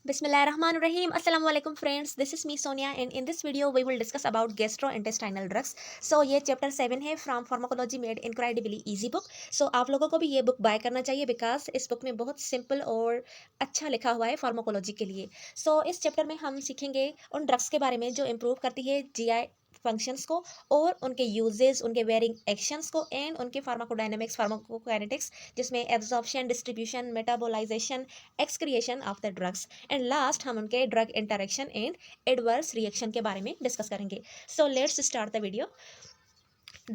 Bismillahirrahmanirrahim. Assalamu alaikum friends. This is me Sonia and in this video we will discuss about gastrointestinal drugs. So ये chapter 7 है from pharmacology made incredibly easy book. So आप लोगों को भी ये book by करना चाहिए because इस बुक में बहुत सिंपल और अच्छा लिखा हुआ है फार्माकोलॉजी के लिए. सो इस चैप्टर में हम सीखेंगे उन ड्रग्स के बारे में जो इम्प्रूव करती है जीआई फंक्शंस को और उनके यूजेस, उनके वेरिंग एक्शंस को एंड उनके फार्माकोडायनेमिक्स, फार्माकोकाइनेटिक्स जिसमें absorption, distribution, मेटाबोलाइजेशन, excretion of the drugs and last हम उनके drug interaction and adverse reaction के बारे में डिस्कस करेंगे. So let's start the video.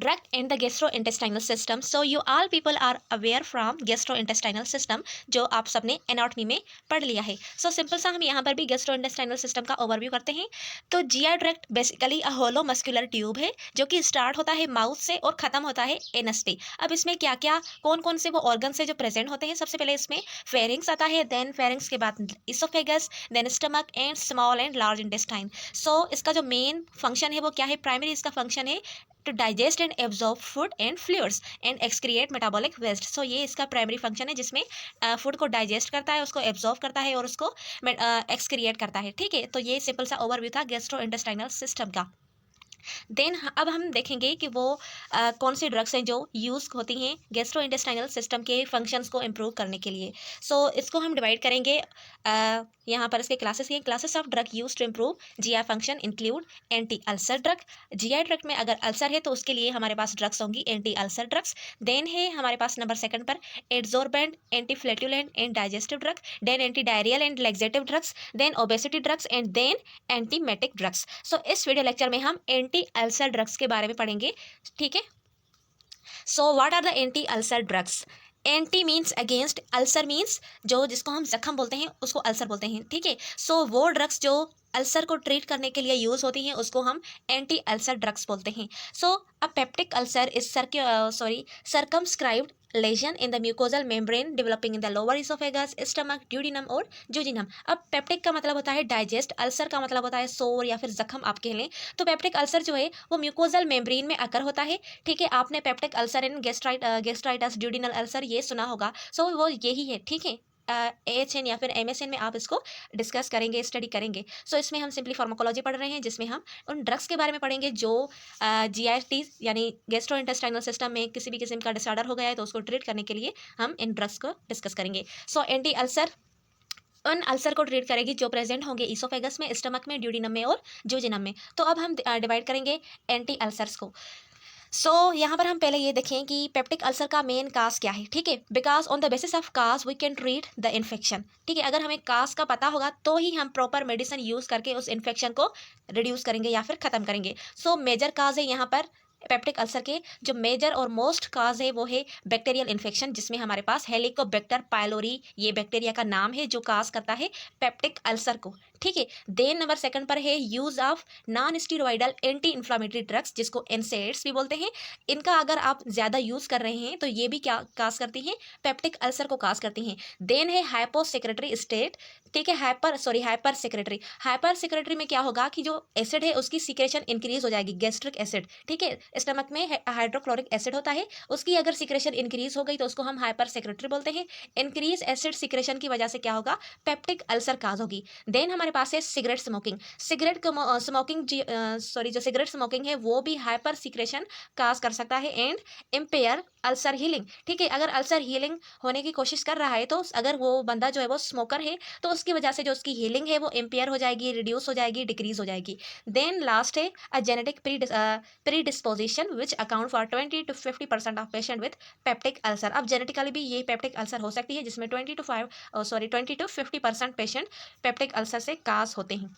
Drug in the gastrointestinal system. So you all people are aware from gastrointestinal system जो आप सबने anatomy में पढ़ लिया है. सो सिंपल सा हम यहाँ पर भी gastrointestinal system का ओवरव्यू करते हैं. तो GI tract basically a hollow muscular tube है जो कि स्टार्ट होता है माउथ से और ख़त्म होता है एनस पे. अब इसमें क्या क्या कौन कौन से वो ऑर्गन्स है जो प्रेजेंट होते हैं. सबसे पहले इसमें फेरिंग्स आता है, देन फेरिंग्स के बाद oesophagus, then stomach and small and large intestine. So इसका जो मेन फंक्शन है वो क्या है, प्राइमरी इसका फंक्शन है to digest and absorb food and fluids and excrete metabolic waste. So ये इसका प्राइमरी फंक्शन है जिसमें फूड को डाइजेस्ट करता है, उसको एब्जॉर्ब करता है और उसको एक्सक्रिएट करता है. ठीक है, तो ये सिंपल सा ओवरव्यू था गैस्ट्रोइंटेस्टाइनल सिस्टम का. देन अब हम देखेंगे कि वो कौन सी ड्रग्स हैं जो यूज़ होती हैं गैस्ट्रोइंटेस्टाइनल सिस्टम के फंक्शंस को इम्प्रूव करने के लिए. सो इसको हम डिवाइड करेंगे. यहाँ पर इसके क्लासेस हैं. Classes of drug use to improve GI function include anti ulcer drug. GI drug में अगर अल्सर है तो उसके लिए हमारे पास ड्रग्स होंगी एंटी अल्सर ड्रग्स. देन है हमारे पास नंबर सेकंड पर adsorbent, anti flatulent and digestive drug, then anti diarrhoeal and laxative drugs, then obesity drugs and then antiemetic drugs. So इस वीडियो लेक्चर में हम एंटी अल्सर ड्रग्स के बारे में पढ़ेंगे. ठीक है. So what are the anti ulcer drugs. Anti means against, ulcer means जो जिसको हम जख्म बोलते हैं उसको अल्सर बोलते हैं. ठीक है. सो वो ड्रग्स जो अल्सर को ट्रीट करने के लिए यूज़ होती हैं उसको हम एंटी अल्सर ड्रग्स बोलते हैं. So a peptic ulcer is circumscribed lesion in the mucosal membrane developing in the lower oesophagus, stomach, duodenum और जूजिनम. अब पेप्टिक का मतलब होता है डाइजेस्ट, अल्सर का मतलब होता है सोर या फिर जख्म आप कह लें. तो पेप्टिक अल्सर जो है वो म्यूकोजल मेम्ब्रेन में अकर होता है. ठीक है, आपने पेप्टिक अल्सर इन गेस्ट्राइटस, ड्यूडिनल अल्सर ये सुना होगा. सो वो यही है. ठीक है, AHN या फिर MSN में आप इसको डिस्कस करेंगे, स्टडी करेंगे. सो इसमें हम सिंपली फार्माकोलॉजी पढ़ रहे हैं जिसमें हम उन ड्रग्स के बारे में पढ़ेंगे जो GIT यानी गैस्ट्रोइंटेस्टाइनल सिस्टम में किसी भी किस्म का डिसऑर्डर हो गया है तो उसको ट्रीट करने के लिए हम इन ड्रग्स को डिस्कस करेंगे. सो एंटी अल्सर उन अल्सर को ट्रीट करेगी जो प्रेजेंट होंगे इसोफेगस में, स्टमक में, ड्यूडिनम में और जूजिनम में. तो अब हम डिवाइड करेंगे एंटी अल्सर्स को. सो यहाँ पर हम पहले ये देखें कि पेप्टिक अल्सर का मेन काज क्या है. ठीक है, because on the basis of cause we can treat the infection. ठीक है, अगर हमें काज का पता होगा तो ही हम प्रॉपर मेडिसिन यूज़ करके उस इन्फेक्शन को रिड्यूस करेंगे या फिर ख़त्म करेंगे. सो मेजर काज है यहाँ पर पेप्टिक अल्सर के. जो मेजर और मोस्ट काज है वो है बैक्टीरियल इन्फेक्शन जिसमें हमारे पास हेलिकोबैक्टर पायलोरी ये बैक्टीरिया का नाम है जो काज करता है पेप्टिक अल्सर को. ठीक है. देन नंबर सेकंड पर है use of non steroidal anti inflammatory drugs जिसको एनसेड्स भी बोलते हैं. इनका अगर आप ज़्यादा यूज़ कर रहे हैं तो ये भी क्या काज करती हैं, पेप्टिक अल्सर को काज करती हैं. देन है हाइपोसेक्रेटरी स्टेट. ठीक है, हाइपर सेक्रेटरी. हाइपर सेक्रेटरी में क्या होगा कि जो एसिड है उसकी सीक्रेशन इंक्रीज हो जाएगी, गैस्ट्रिक एसिड. ठीक है, स्टमक में हाइड्रोक्लोरिक एसिड होता है, उसकी अगर सीक्रेशन इंक्रीज हो गई तो उसको हम हाइपर सेक्रेटरी बोलते हैं. इंक्रीज एसिड सीक्रेशन की वजह से क्या होगा, पेप्टिक अल्सर काज होगी. देन हमारे पास है सिगरेट स्मोकिंग. जो सिगरेट स्मोकिंग है वो भी हाइपर सीक्रेशन काज कर सकता है एंड इम्पेयर अल्सर हीलिंग. ठीक है, अगर अल्सर हीलिंग होने की कोशिश कर रहा है तो अगर वो बंदा जो है वो स्मोकर है तो उसकी वजह से जो उसकी हीलिंग है वो इम्पेयर हो जाएगी, रिड्यूस हो जाएगी, डिक्रीज हो जाएगी. देन लास्ट है a genetic predisposition which account for 20 to 50% of patient with peptic ulcer. अब जेनेटिकली भी ये पेप्टिक अल्सर हो सकती है जिसमें 20 to 50% पेप्टिक अल्सर से काज होते हैं.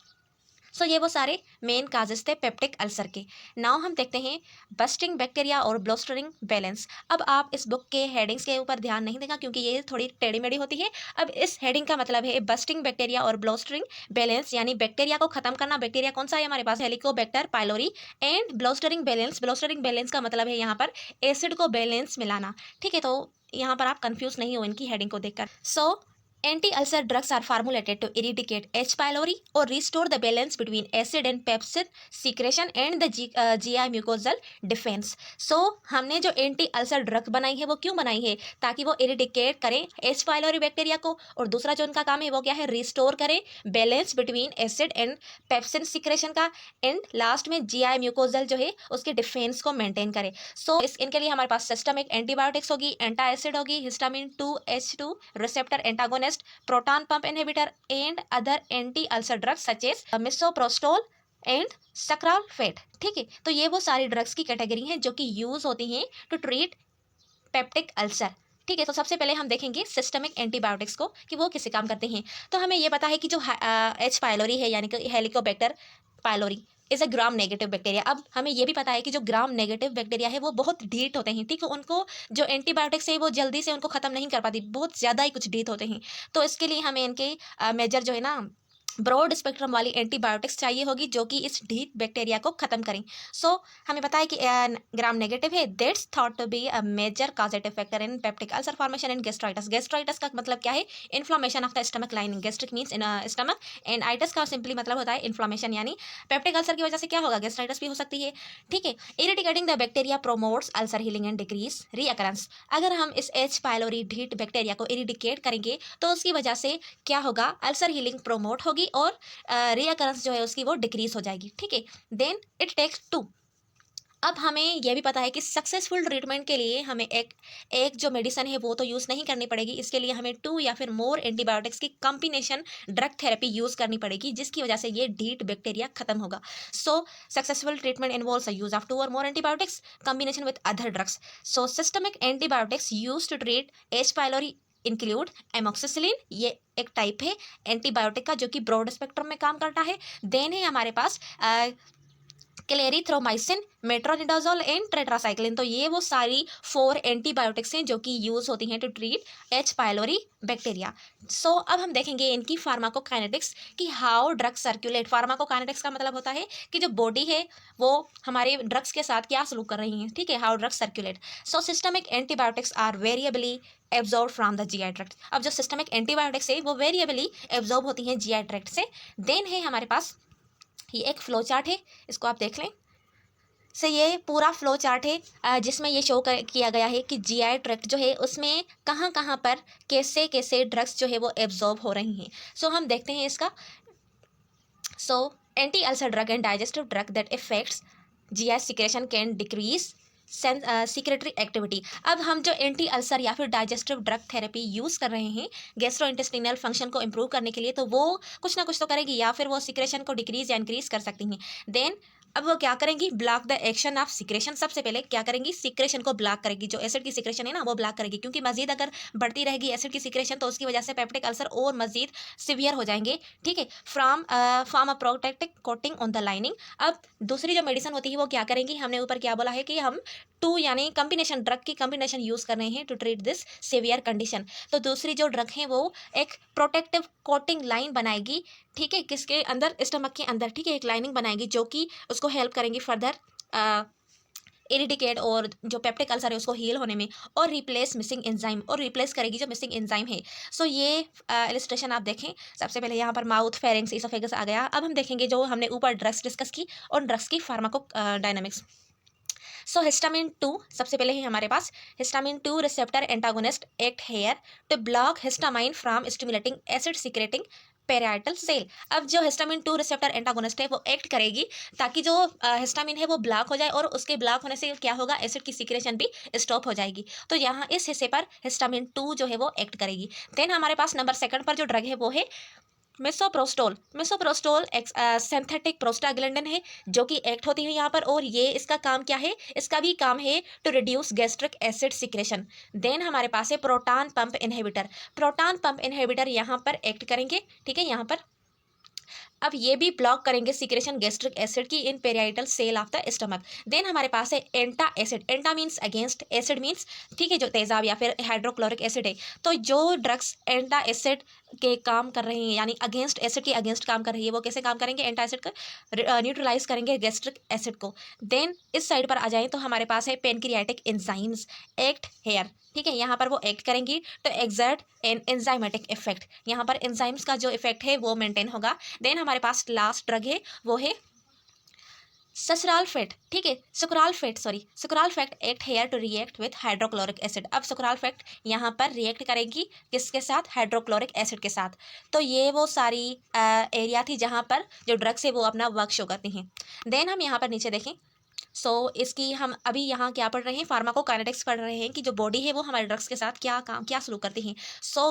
सो ये वो सारे मेन काजेस थे पेप्टिक अल्सर के. नाउ हम देखते हैं बस्टिंग बैक्टीरिया और ब्लोस्टरिंग बैलेंस. अब आप इस बुक के हेडिंग्स के ऊपर ध्यान नहीं देगा क्योंकि ये थोड़ी टेढ़ी मेढ़ी होती है. अब इस हेडिंग का मतलब है बस्टिंग बैक्टीरिया और ब्लोस्टरिंग बैलेंस यानी बैक्टीरिया को खत्म करना. बैक्टीरिया कौन सा है हमारे पास, हेलिकोबैक्टर पायलोरी. एंड ब्लोस्टरिंग बैलेंस का मतलब है यहाँ पर एसिड को बैलेंस मिलाना. ठीक है, तो यहाँ पर आप कंफ्यूज नहीं हो इनकी हेडिंग को देखकर. So anti ulcer drugs are formulated to eradicate H pylori और restore the balance between acid and pepsin secretion and the GI mucosal defence. So हमने जो एंटी अल्सर ड्रग बनाई है वो क्यों बनाई है? ताकि वो इरिडिकेट करें एच पाइलोरी बैक्टीरिया को, और दूसरा जो उनका काम है वो क्या है? रिस्टोर करें balance between acid and pepsin secretion का, एंड लास्ट में जीआई म्यूकोजल जो है उसके डिफेंस को मेंटेन करें। सो इनके लिए हमारे पास सिस्टमिक एंटीबायोटिक्स होगी, एंटा एसिड होगी, histamine 2H2 receptor antagonist, proton pump inhibitor and other anti-ulcer drugs such as misoprostol and sacralfate। ठीक है, तो ये वो सारी ड्रग्स की कैटेगरी हैं जो कि यूज होती हैं टू ट्रीट पेप्टिक अल्सर। ठीक है, तो सबसे पहले हम देखेंगे सिस्टमिक एंटीबायोटिक्स को कि वो किसे काम करते हैं। तो हमें ये पता है कि जो एच पाइलोरी है यानी कि Helicobacter pylori is a gram negative bacteria. अब हमें ये भी पता है कि जो ग्राम नेगेटिव बैक्टीरिया है वो बहुत ढीठ होते हैं। ठीक है, उनको जो एंटीबायोटिक्स है वो जल्दी से उनको खत्म नहीं कर पाती, बहुत ज़्यादा ही कुछ ढीठ होते हैं। तो इसके लिए हमें इनके मेजर जो है ना ब्रॉड स्पेक्ट्रम वाली एंटीबायोटिक्स चाहिए होगी जो कि इस ढीठ बैक्टीरिया को खत्म करें। सो हमें पता है कि ग्राम नेगेटिव है, that's thought to be a major causative factor in peptic ulcer formation and gastritis. Gastritis का मतलब क्या है? Inflammation of the stomach lining. Gastric means in stomach, and itis का सिंपली मतलब होता है इन्फ्लामेशन, यानी पेप्टिक अल्सर की वजह से क्या होगा? गैस्ट्राइटिस भी हो सकती है। ठीक है, eradicating the bacteria promotes ulcer healing and decrease recurrence. अगर हम इस एच पाइलोरी ढीठ बैक्टीरिया को इरिडिकेट करेंगे तो उसकी वजह से क्या होगा? अल्सर हीलिंग प्रोमोट होगी और रियकरेंस जो है उसकी वो डिक्रीज हो जाएगी। ठीक है, देन इट टेक्स 2। अब हमें यह भी पता है कि सक्सेसफुल ट्रीटमेंट के लिए हमें एक जो मेडिसिन है वो तो यूज़ नहीं करनी पड़ेगी, इसके लिए हमें 2 या फिर मोर एंटीबायोटिक्स की कॉम्बिनेशन ड्रग थेरेपी यूज़ करनी पड़ेगी, जिसकी वजह से ये ढीठ बैक्टीरिया खत्म होगा। So successful treatment involves the use of 2 और more antibiotics combination with other drugs. So systemic antibiotics use to treat H pylori include amoxicillin, ये एक टाइप है एंटीबायोटिक का जो कि ब्रॉड स्पेक्ट्रम में काम करता है। देन है हमारे पास क्लेरिथ्रोमाइसिन, मेट्रोनिडाजोल एंड टेट्रासाइक्लिन। तो ये वो सारी 4 एंटीबायोटिक्स हैं जो कि यूज होती हैं to treat H pylori bacteria. So अब हम देखेंगे इनकी फार्माकोकाइनेटिक्स कि हाउ ड्रग सर्कुलेट। फार्माकोकाइनेटिक्स का मतलब होता है कि जो बॉडी है वो हमारे ड्रग्स के साथ क्या सलूक कर रही है। ठीक है, how drugs circulate. So systemic antibiotics are variably absorb from the GI tract. अब जो सिस्टमिक एंटीबायोटिक्स है वो वेरिएबली एब्जॉर्ब होती हैं जीआई ट्रैक्ट से। देन है हमारे पास ये एक फ्लो चार्ट है, इसको आप देख लें। से ये पूरा फ्लो चार्ट है जिसमें ये शो किया गया है कि जीआई ट्रैक्ट जो है उसमें कहाँ कहाँ पर कैसे कैसे ड्रग्स जो है वो एब्जॉर्ब हो रही हैं। सो हम देखते हैं इसका। सो anti ulcer drug and digestive drug that effects GI secretion can decrease secretory activity. अब हम जो एंटी अल्सर या फिर डाइजेस्टिव ड्रग थेरेपी यूज़ कर रहे हैं गैस्ट्रो इंटेस्टिनल फंक्शन को इम्प्रूव करने के लिए, तो वो कुछ ना कुछ तो करेगी, या फिर वो सिक्रेशन को डिक्रीज या इंक्रीज कर सकती हैं। देन अब वो क्या करेंगी? Block the action of secretion. सबसे पहले क्या करेंगी? सिक्रेशन को ब्लॉक करेगी। जो एसिड की सिक्रेशन है ना वो ब्लॉक करेगी, क्योंकि मजीद अगर बढ़ती रहेगी एसिड की सिक्रेशन तो उसकी वजह से पेप्टिक अल्सर और मजीद सिवियर हो जाएंगे। ठीक है, from a protective coating on the lining. अब दूसरी जो मेडिसिन होती है वो क्या करेंगी? हमने ऊपर क्या बोला है कि हम 2 यानी कॉम्बिनेशन ड्रग की कॉम्बिनेशन यूज़ कर रहे हैं to treat this severe condition. तो दूसरी जो ड्रग है वो एक प्रोटेक्टिव कोटिंग लाइन बनाएगी। ठीक है, किसके अंदर? स्टमक के अंदर। ठीक है, एक लाइनिंग बनाएगी जो कि उसको हेल्प करेंगी फर्दर इरिडिकेट और जो पेप्टिक अल्सर है उसको हील होने में, और रिप्लेस मिसिंग एंजाइम, और रिप्लेस करेगी जो मिसिंग एंजाइम है। सो ये इलस्ट्रेशन आप देखें। सबसे पहले यहाँ पर माउथ, फेरिंग्स, इसोफेगस आ गया। अब हम देखेंगे जो हमने ऊपर ड्रग्स डिस्कस की और ड्रग्स की फार्माको डायनामिक्स। सो हिस्टामिन 2 सबसे पहले है हमारे पास। Histamine 2 receptor antagonist act here to block histamine from stimulating acid secreting parietal cell. अब जो हिस्टामिन 2 रिसेप्टर एंटागोनिस्ट है वो एक्ट करेगी ताकि जो हिस्टामिन है वो ब्लॉक हो जाए, और उसके ब्लॉक होने से क्या होगा? एसिड की सिक्रेशन भी स्टॉप हो जाएगी। तो यहाँ इस हिस्से पर हिस्टामिन 2 जो है वो एक्ट करेगी। देन हमारे पास नंबर 2 पर जो ड्रग है वो है मिसोप्रोस्टोल। मिसोप्रोस्टोल एक सिंथेटिक प्रोस्टाग्लैंडिन है जो कि एक्ट होती है यहाँ पर, और ये इसका काम क्या है? इसका भी काम है to reduce gastric acid secretion. Then हमारे पास है proton pump inhibitor. Proton pump inhibitor यहाँ पर एक्ट करेंगे। ठीक है, यहाँ पर अब ये भी ब्लॉक करेंगे सिक्रेशन गैस्ट्रिक एसिड की in parietal cell of the stomach. Then हमारे पास है antacid. Anta means against, acid means ठीक है जो तेजाब या फिर हाइड्रोक्लोरिक एसिड है। तो जो ड्रग्स एंटा एसिड के काम कर रहे हैं यानी अगेंस्ट एसिड के अगेंस्ट काम कर रही है वो कैसे काम करेंगे? एंटा एसिड का न्यूट्रलाइज करेंगे गैस्ट्रिक एसिड को। देन इस साइड पर आ जाएं तो हमारे पास है पेनक्रियाटिक एंजाइम्स एक्ट हेयर ठीक है, यहाँ पर वो एक्ट करेंगी तो एग्जर्ट एन एंजाइमेटिक इफेक्ट, यहाँ पर एंजाइम्स का जो इफेक्ट है वो मेंटेन होगा। देन हमारे पास लास्ट ड्रग है, वो है ससुराल फेट। ठीक है, sucralfate act here to react with hydrochloric acid. अब सुकराल फैक्ट यहाँ पर रिएक्ट करेगी किसके साथ? हाइड्रोक्लोरिक एसिड के साथ। तो ये वो सारी एरिया थी जहाँ पर जो ड्रग्स है वो अपना वर्क शो करती हैं। देन हम यहाँ पर नीचे देखें, इसकी हम अभी यहाँ क्या पढ़ रहे हैं? फार्माकोकाइनेटिक्स पढ़ रहे हैं कि जो बॉडी है वो हमारे ड्रग्स के साथ क्या सलूक करती हैं।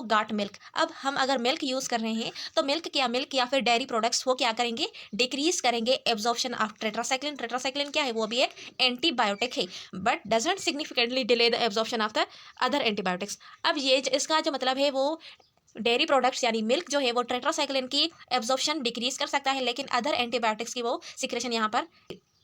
गाट मिल्क। अब हम अगर मिल्क यूज़ कर रहे हैं तो मिल्क या फिर डेयरी प्रोडक्ट्स वो क्या करेंगे? डिक्रीज करेंगे एब्जॉर्प्शन ऑफ टेट्रासाइक्लिन। टेट्रासाइक्लिन क्या है? वो भी एक एंटीबायोटिक है, but doesn't significantly delay the absorption of the other antibiotics. अब ये इसका जो मतलब है वो डेयरी प्रोडक्ट्स यानी मिल्क जो है वो टेट्रासाइक्लिन की एब्जॉर्प्शन डिक्रीज कर सकता है, लेकिन अदर एंटीबायोटिक्स की वो सिक्रेशन यहाँ पर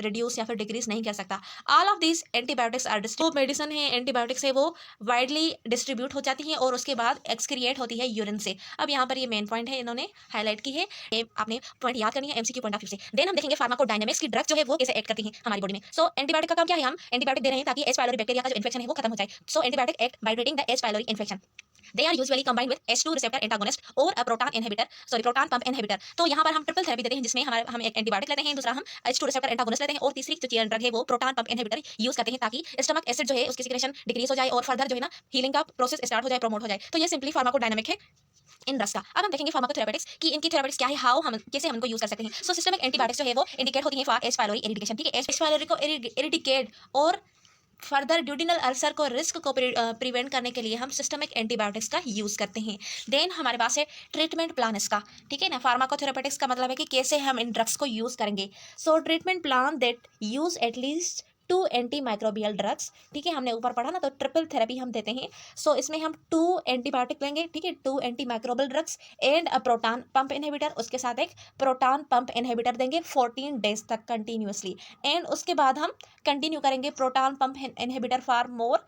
रिड्यूस या फिर डिक्रीज नहीं कर सकता। All of this antibiotics are medicine है, एंटीबायोटिक्स है, वो वाइडली डिस्ट्रीब्यूट हो जाती हैं और उसके बाद एक्सक्रिएट होती है यूरिन से। अब यहाँ पर ये मेन पॉइंट है, इन्होंने हाईलाइट की है, आपने पॉइंट याद करनी है एमसीक्यू पॉइंट ऑफ व्यू से। देन हम देखेंगे फार्माकोडायनामिक्स की ड्रग जो है वो कैसे एक्ट करती है हमारी बॉडी में। एंटीबायोटिक का काम क्या है? हम एंटीबायोटिक दे रहे हैं ताकि एच पाइलोरी बैक्टीरिया का जो इन्फेक्शन है वो खत्म हो जाए। Antibiotic act by treating the H pylori infection. They are usually combined with H2 receptor antagonist or a proton pump inhibitor। तो यहाँ पर हम ट्रिपल थेरेपी देते हैं, जिसमें हम एक एंटीबायोटिक लेते हैं, दूसरा हम H2 receptor antagonist लेते हैं और तीसरी जो चेयर ड्रग है वो प्रोटॉन पंप इनहिबिटर यूज करते हैं ताकि स्टमक एसिड जो है उसकी सिक्रेशन डिक्रीज हो जाए और फर्दर जो है ना हीलिंग का प्रोसेस स्टार्ट हो जाए, प्रमोट हो जाए। तो ये सिंपली फार्माकोडायनामिक है इन ड्रग्स का। अब हम देखेंगे फार्माकोथेरेपेटिक्स की इनकी थेरेपेटिक्स क्या है, हाउ हम कैसे हम इनको यूज कर सकते हैं। सिस्टमिक एंटीबायोटिक्स जो है वो इंडिकेट होती है फॉर एच पाइलोरी इरिडिकेशन। ठीक है, एच पाइलोरी को इरिडिकेट और फर्दर ड्यूडिनल अल्सर को रिस्क को प्रिवेंट करने के लिए हम सिस्टमिक एंटीबायोटिक्स का यूज़ करते हैं। देन हमारे पास है ट्रीटमेंट प्लान इसका। ठीक है ना, फार्माकोथेरेपेटिक्स का मतलब है कि कैसे हम इन ड्रग्स को यूज़ करेंगे। Treatment plan that use at least 2 anti microbial drugs. ठीक है, हमने ऊपर पढ़ा ना, तो ट्रिपल थेरेपी हम देते हैं। इसमें हम 2 एंटीबायोटिक लेंगे। ठीक है, 2 anti microbial drugs and a proton pump inhibitor, उसके साथ एक प्रोटॉन पंप इनहिबिटर देंगे 14 डेज तक कंटिन्यूसली। एंड उसके बाद हम कंटिन्यू करेंगे proton pump inhibitor for more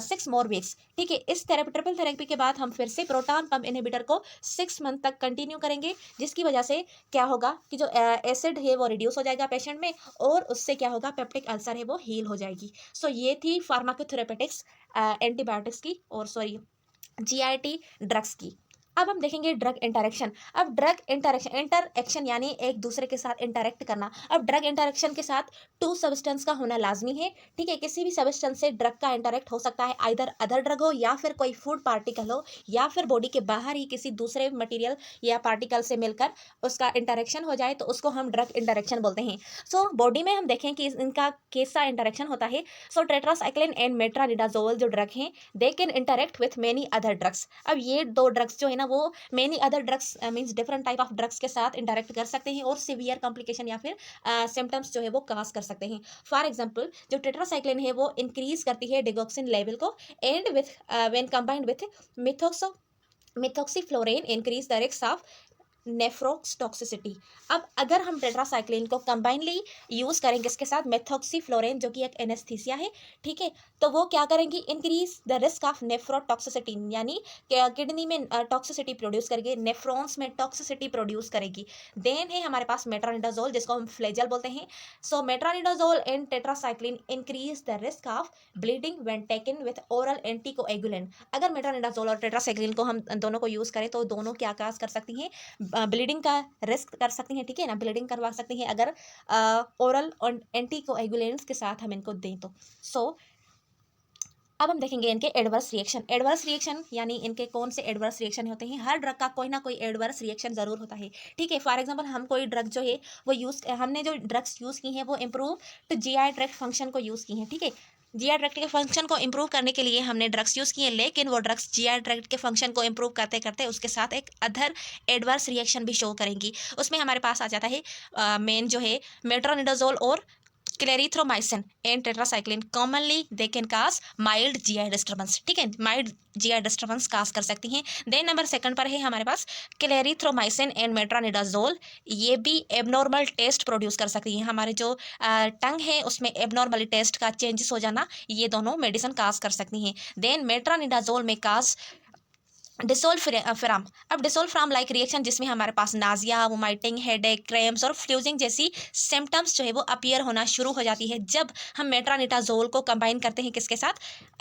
6 more weeks. ठीक है, इस ट्रिपल थेरेपी के बाद हम फिर से प्रोटॉन पंप इनहिबिटर को 6 मंथ तक कंटिन्यू करेंगे, जिसकी वजह से क्या होगा कि जो एसिड है वो रिड्यूस हो जाएगा पेशेंट में और उससे क्या होगा, पेप्टिक अल्सर है वो हील हो जाएगी। ये थी फार्माकोथेरेपेटिक्स एंटीबायोटिक्स की और जीआईटी ड्रग्स की। अब हम देखेंगे ड्रग इंटरेक्शन। अब ड्रग इंटरेक्शन यानी एक दूसरे के साथ इंटरेक्ट करना। अब ड्रग इंटरेक्शन के साथ 2 सब्सटेंस का होना लाजमी है। ठीक है, किसी भी सब्सटेंस से ड्रग का इंटरेक्ट हो सकता है, आइदर अदर ड्रग हो या फिर कोई फूड पार्टिकल हो या फिर बॉडी के बाहर ही किसी दूसरे मटेरियल या पार्टिकल से मिलकर उसका इंटरेक्शन हो जाए, तो उसको हम ड्रग इंटरेक्शन बोलते हैं। बॉडी में हम देखें कि इनका कैसा इंटरेक्शन होता है। टेट्रासाइक्लिन एंड मेट्रानिडाजोल जो ड्रग हैं, they can interact with many other drugs. अब ये 2 ड्रग्स जो है ना वो many other drugs means different type of drugs के साथ इंटरेक्ट कर सकते हैं और सीवियर कॉम्प्लिकेशन या फिर सिम्टम्स जो है वो काज कर सकते हैं। फॉर एग्जांपल, जो टेट्रासाइक्लिन है वो इंक्रीज करती है डिगॉक्सिन लेवल को and with when combined with methoxyflurane increase the risk of nephrotoxicity. अब अगर हम टेट्रासाइक्लिन को कंबाइनली यूज करेंगे इसके साथ मेथोक्सीफ्लोरेन जो कि एक एनेस्थीसिया है, ठीक है, तो वो क्या करेंगी, increase the risk of nephrotoxicity, यानी किडनी में टॉक्सिसिटी प्रोड्यूस करेगी, नेफ्रॉन्स में टॉक्सिसिटी प्रोड्यूस करेगी। देन है हमारे पास मेट्रानिडाजोल जिसको हम फ्लेजल बोलते हैं। Metronidazole and tetracycline increase the risk of bleeding when taken with oral anticoagulant. अगर मेट्रानिडाजोल और टेट्रासाइक्लिन को हम दोनों को यूज करें तो दोनों क्या काज कर सकती हैं, ब्लीडिंग का रिस्क कर सकती हैं। ठीक है ना, ब्लीडिंग करवा सकती हैं अगर ओरल और एंटीकोएगुलेंट्स के साथ हम इनको दें तो। अब हम देखेंगे इनके एडवर्स रिएक्शन यानी इनके कौन से एडवर्स रिएक्शन होते हैं। हर ड्रग का कोई ना कोई एडवर्स रिएक्शन जरूर होता है। ठीक है, फॉर एग्जांपल हम कोई ड्रग जो है वो हमने जो ड्रग्स यूज़ की हैं वो improve to GI tract function को यूज़ की हैं। ठीक है, जीआई ट्रैक्ट के फंक्शन को इंप्रूव करने के लिए हमने ड्रग्स यूज़ किए, लेकिन वो ड्रग्स जीआई ट्रैक्ट के फंक्शन को इंप्रूव करते करते उसके साथ एक अदर एडवर्स रिएक्शन भी शो करेंगी। उसमें हमारे पास आ जाता है मेन जो है मेट्रोनिडाजोल और clarithromycin and tetracycline. Commonly they can cause mild GI disturbance. ठीक है, माइल्ड जीआई डिस्टर्बेंस काज कर सकती हैं। देन नंबर 2 पर है हमारे पास क्लेरिथ्रोमाइसिन एंड मेट्रोनिडाजोल। ये भी एबनॉर्मल टेस्ट प्रोड्यूस कर सकती हैं। हमारे जो टंग है उसमें एबनॉर्मली टेस्ट का चेंजेस हो जाना, ये दोनों मेडिसिन काज कर सकती हैं। देन मेट्रोनिडाजोल में काज डिसोल्फिराम। अब डिसोल्फ्राम लाइक रिएक्शन जिसमें हमारे पास नाजिया, वोमाइटिंग, हेडेक, क्रैम्प्स और फ्लूजिंग जैसी सिम्टम्स जो है वो अपीयर होना शुरू हो जाती है जब हम मेट्रानिडाजोल को कंबाइन करते हैं किसके साथ,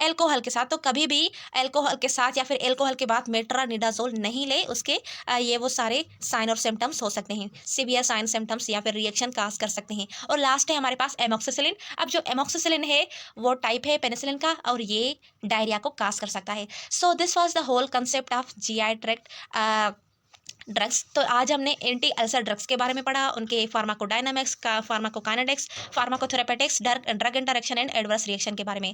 एल्कोहल के साथ। तो कभी भी एल्कोहल के साथ या फिर एल्कोहल के बाद मेट्रानिडाजोल नहीं ले, उसके ये वो सारे साइन और सिम्टम्स हो सकते हैं, सीवियर साइन सिम्टम्स या फिर रिएक्शन काज कर सकते हैं। और लास्ट है हमारे पास एमोक्सिसिलिन। अब जो एमोक्सिसिलिन है वो टाइप है पेनिसिलिन का और ये डायरिया को काज कर सकता है। So this was the whole concept of GI tract drugs. तो आज हमने एंटी अल्सर ड्रग्स के बारे में पढ़ा, उनके फार्माकोडायनामिक्स का, pharmacokinetics, pharmacotherapeutics, drug interaction and adverse reaction के बारे में।